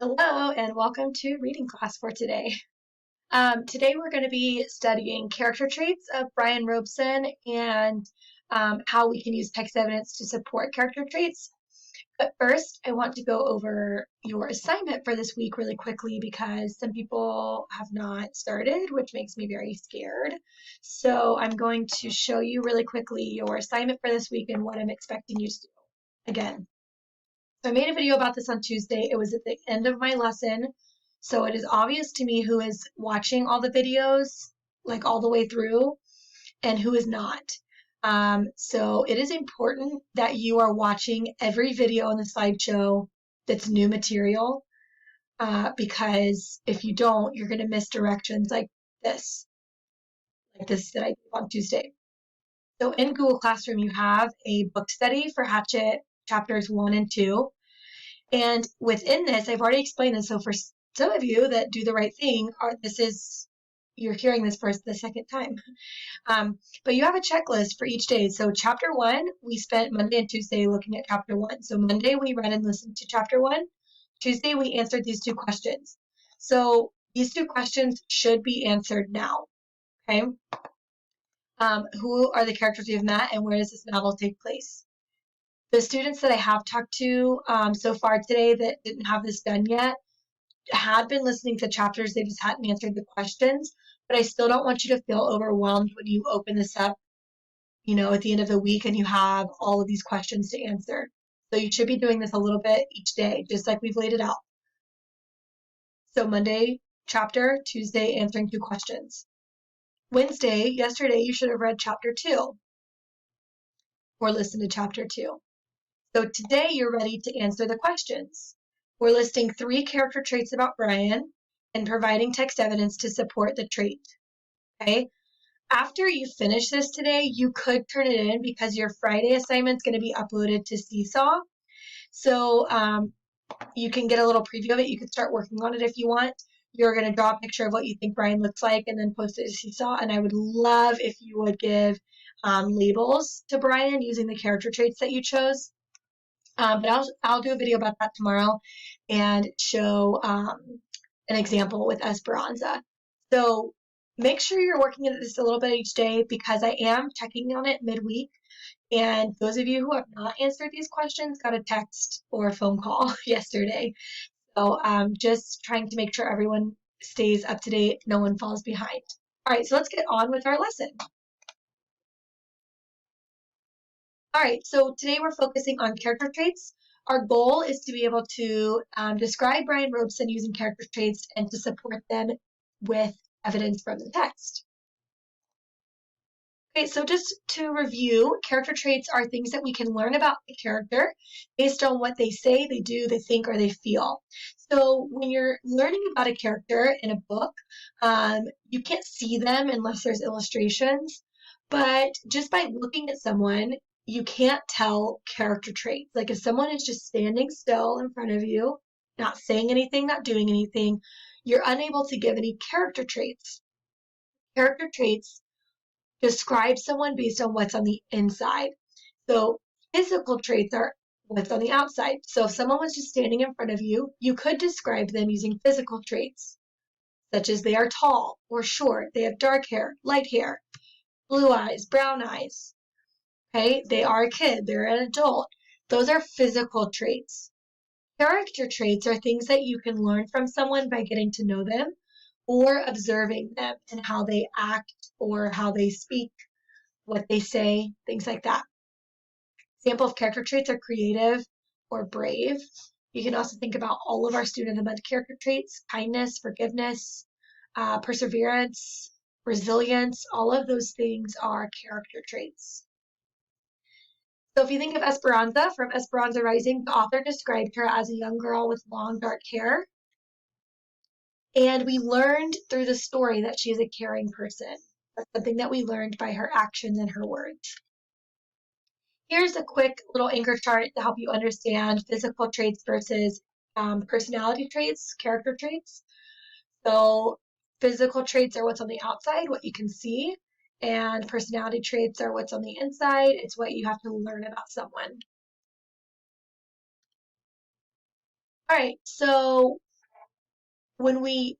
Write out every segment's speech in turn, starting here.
Hello and welcome to reading class for today. Today we're going to be studying character traits of Brian Robeson and how we can use text evidence to support character traits. But first, I want to go over your assignment for this week really quickly because some people have not started, which makes me very scared. So I'm going to show you really quickly your assignment for this week and what I'm expecting you to do. Again, so I made a video about this on Tuesday. It was at the end of my lesson. So it is obvious to me who is watching all the videos, like all the way through, and who is not. So it is important that you are watching every video in the slideshow that's new material, because if you don't, you're going to miss directions this, like this that I gave on Tuesday. So in Google Classroom, you have a book study for Hatchet chapters 1 and 2. And within this, I've already explained this. So for some of you that do the right thing, you're hearing this for the second time. But you have a checklist for each day. So chapter 1, we spent Monday and Tuesday looking at chapter 1. So Monday we read and listened to chapter 1. Tuesday we answered these two questions. So these two questions should be answered now. Okay. Who are the characters we've met and where does this novel take place? The students that I have talked to so far today that didn't have this done yet had been listening to chapters, they just hadn't answered the questions. But I still don't want you to feel overwhelmed when you open this up, at the end of the week and you have all of these questions to answer. So you should be doing this a little bit each day, just like we've laid it out. So Monday, chapter, Tuesday, answering 2 questions. Wednesday, yesterday, you should have read chapter 2 or listened to chapter 2. So today you're ready to answer the questions. We're listing 3 character traits about Brian and providing text evidence to support the trait. Okay? After you finish this today, you could turn it in because your Friday assignment is going to be uploaded to Seesaw. So you can get a little preview of it. You can start working on it if you want. You're going to draw a picture of what you think Brian looks like and then post it to Seesaw. And I would love if you would give labels to Brian using the character traits that you chose. But I'll do a video about that tomorrow and show an example with Esperanza. So make sure you're working at this a little bit each day because I am checking on it midweek. And those of you who have not answered these questions got a text or a phone call yesterday. So just trying to make sure everyone stays up to date, no one falls behind. All right, so let's get on with our lesson. All right, so today we're focusing on character traits. Our goal is to be able to describe Brian Robeson using character traits and to support them with evidence from the text. Okay, so just to review, character traits are things that we can learn about the character based on what they say, they do, they think, or they feel. So when you're learning about a character in a book, you can't see them unless there's illustrations. But just by looking at someone, you can't tell character traits. Like if someone is just standing still in front of you, not saying anything, not doing anything, you're unable to give any character traits. Character traits describe someone based on what's on the inside. So physical traits are what's on the outside. So if someone was just standing in front of you, you could describe them using physical traits, such as they are tall or short, they have dark hair, light hair, blue eyes, brown eyes. Okay, they are a kid, they're an adult. Those are physical traits. Character traits are things that you can learn from someone by getting to know them or observing them and how they act or how they speak, what they say, things like that. Example of character traits are creative or brave. You can also think about all of our student development character traits: kindness, forgiveness, perseverance, resilience. All of those things are character traits. So if you think of Esperanza from Esperanza Rising, the author described her as a young girl with long dark hair. And we learned through the story that she is a caring person. That's something that we learned by her actions and her words. Here's a quick little anchor chart to help you understand physical traits versus personality traits, character traits. So physical traits are what's on the outside, what you can see, and personality traits are what's on the inside. It's what you have to learn about someone. All right, so when we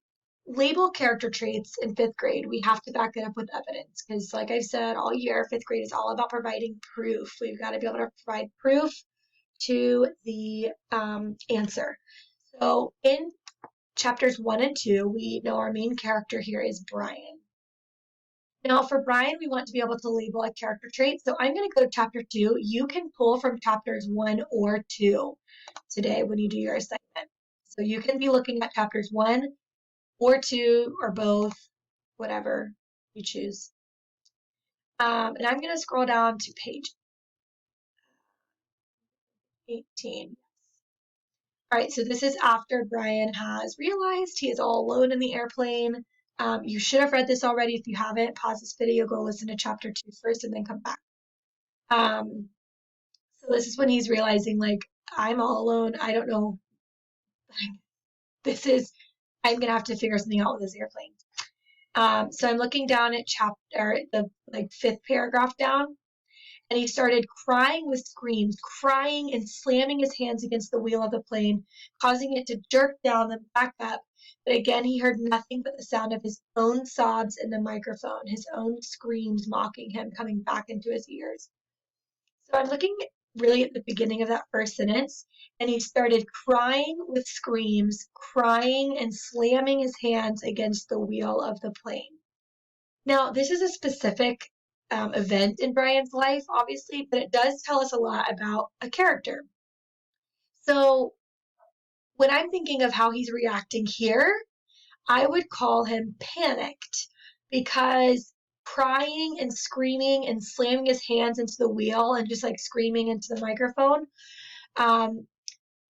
label character traits in 5th grade, we have to back it up with evidence because, like I've said all year, 5th grade is all about providing proof. We've got to be able to provide proof to the answer. So in chapters 1 and 2, we know our main character here is Brian. Now for Brian, we want to be able to label a character trait. So I'm going to go to chapter 2. You can pull from chapters 1 or 2 today when you do your assignment. So you can be looking at chapters 1 or 2 or both, whatever you choose. And I'm going to scroll down to page 18. All right, so this is after Brian has realized he is all alone in the airplane. You should have read this already. If you haven't, pause this video, go listen to chapter 2 first, and then come back. So this is when he's realizing, like, I'm all alone. I don't know. I'm going to have to figure something out with this airplane. So I'm looking down at the 5th paragraph down, and he started crying with screams, crying and slamming his hands against the wheel of the plane, causing it to jerk down and back up. But again, he heard nothing but the sound of his own sobs in the microphone, his own screams mocking him coming back into his ears. So I'm looking really at the beginning of that first sentence, and he started crying with screams, crying and slamming his hands against the wheel of the plane. Now, this is a specific event in Brian's life, obviously, but it does tell us a lot about a character. So when I'm thinking of how he's reacting here, I would call him panicked, because crying and screaming and slamming his hands into the wheel and just like screaming into the microphone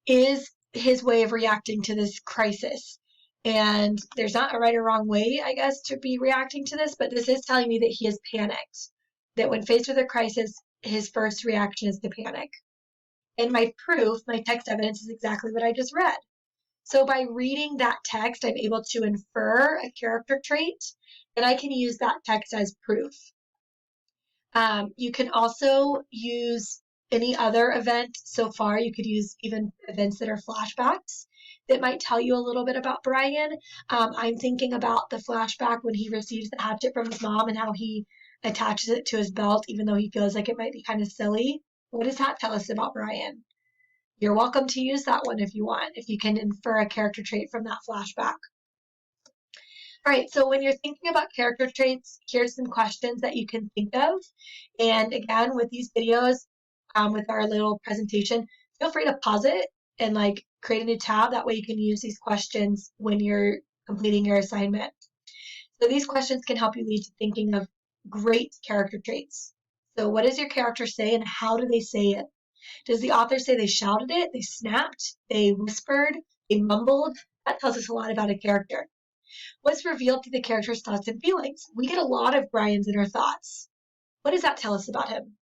is his way of reacting to this crisis. And there's not a right or wrong way, I guess, to be reacting to this, but this is telling me that he is panicked, that when faced with a crisis, his first reaction is to panic. And my proof, my text evidence, is exactly what I just read. So by reading that text, I'm able to infer a character trait, and I can use that text as proof. You can also use any other event so far. You could use even events that are flashbacks that might tell you a little bit about Brian. I'm thinking about the flashback when he receives the hatchet from his mom and how he attaches it to his belt, even though he feels like it might be kind of silly. What does that tell us about Brian? You're welcome to use that one if you want, if you can infer a character trait from that flashback. All right, so when you're thinking about character traits, here's some questions that you can think of. And again, with these videos, with our little presentation, feel free to pause it and like create a new tab. That way you can use these questions when you're completing your assignment. So these questions can help you lead to thinking of great character traits. So what does your character say and how do they say it? Does the author say they shouted it, they snapped, they whispered, they mumbled? That tells us a lot about a character. What's revealed through the character's thoughts and feelings? We get a lot of Brian's inner thoughts. What does that tell us about him?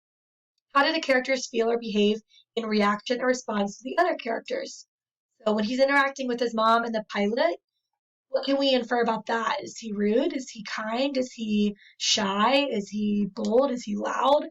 How do the characters feel or behave in reaction or response to the other characters? So when he's interacting with his mom and the pilot, what can we infer about that? Is he rude? Is he kind? Is he shy? Is he bold? Is he loud?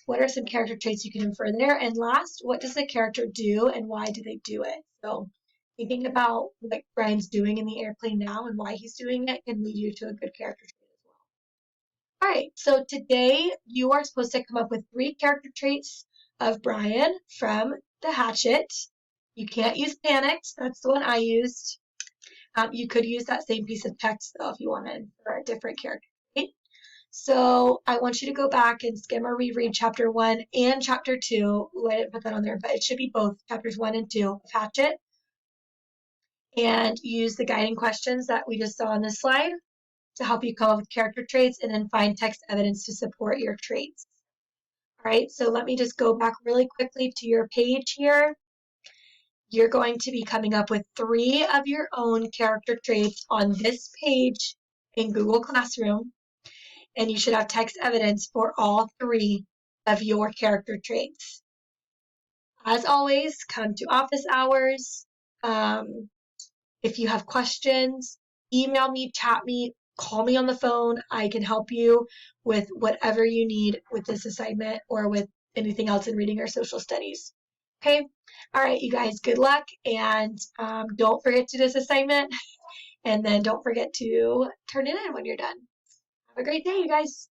What are some character traits you can infer there? And last, what does the character do and why do they do it? So thinking about what Brian's doing in the airplane now and why he's doing it can lead you to a good character trait as well. All right, so today you are supposed to come up with 3 character traits of Brian from the hatchet. You can't use panicked. That's the one I used. You could use that same piece of text, though, if you wanted for a different character trait. So I want you to go back and skim or reread chapter 1 and chapter 2. I didn't put that on there, but it should be both chapters 1 and 2 of Hatchet. And use the guiding questions that we just saw on this slide to help you come up with character traits and then find text evidence to support your traits. All right, so let me just go back really quickly to your page here. You're going to be coming up with 3 of your own character traits on this page in Google Classroom, and you should have text evidence for all 3 of your character traits. As always, come to office hours. If you have questions, email me, chat me, call me on the phone. I can help you with whatever you need with this assignment or with anything else in reading or social studies. Okay? All right, you guys, good luck, and don't forget to do this assignment. And then don't forget to turn it in when you're done. Have a great day, you guys.